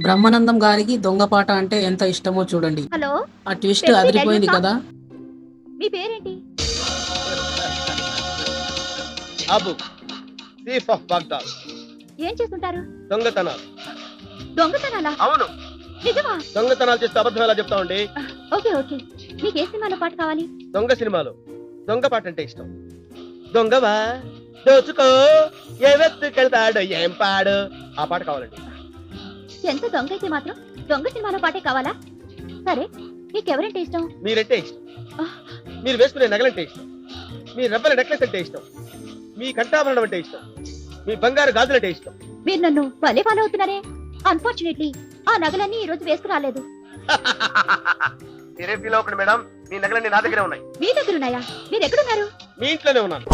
బ్రహ్మానందం గారికి దొంగ పాట అంటే ఎంత ఇష్టమో చూడండి. హలో, ఆ ట్విస్ట్ పెప్సీ అదిరిపోయింది డైజెస్టా? కదా. మీ పేరేంటి? Abu chief of Baghdad. ఏం చేస్తుంటారు? దొంగతనాలు. దొంగతనాలా? అవును, నిజమా? దొంగతనాలు చేస్తే అబద్ధం ఎలా చెప్తామండి? Okay okay. మీకు ఏ సినిమాలో పాట కావాలి? దొంగ సినిమాలో దొంగ పాట అంటే ఇష్టం. దొంగవా దోచుకో ఏ వెతుకెళ్తాడు ఏం పాడు, ఆ పాట కావాలండి. ఎంత దొంగ అయితే మాత్రం దొంగ సినిమాలో పాటే కావాలా? సరే, మీకెవరంటే ఇష్టం? మీరంటే ఇష్టం, మీరు వేసుకునే నగలంటే ఇష్టం, మీ రబ్బల నెక్లెస్ అంటే ఇష్టం, మీ కంఠాభరణం అంటే ఇష్టం, మీ బంగారు గాజులంటే ఇష్టం. మీరు నన్ను భలే ఫాలో అవుతున్నారే. అన్ఫార్చునేట్లీ ఆ నగలన్నీ ఈ రోజు వేసుకురాలేదు. మీరేం ఫీల్ అవ్వకండి మేడం, మీ నగలన్నీ నా దగ్గరే ఉన్నాయి. మీ దగ్గర ఉన్నాయా? మీరు ఎక్కడున్నారు? మీ ఇంట్లోనే ఉన్నాను.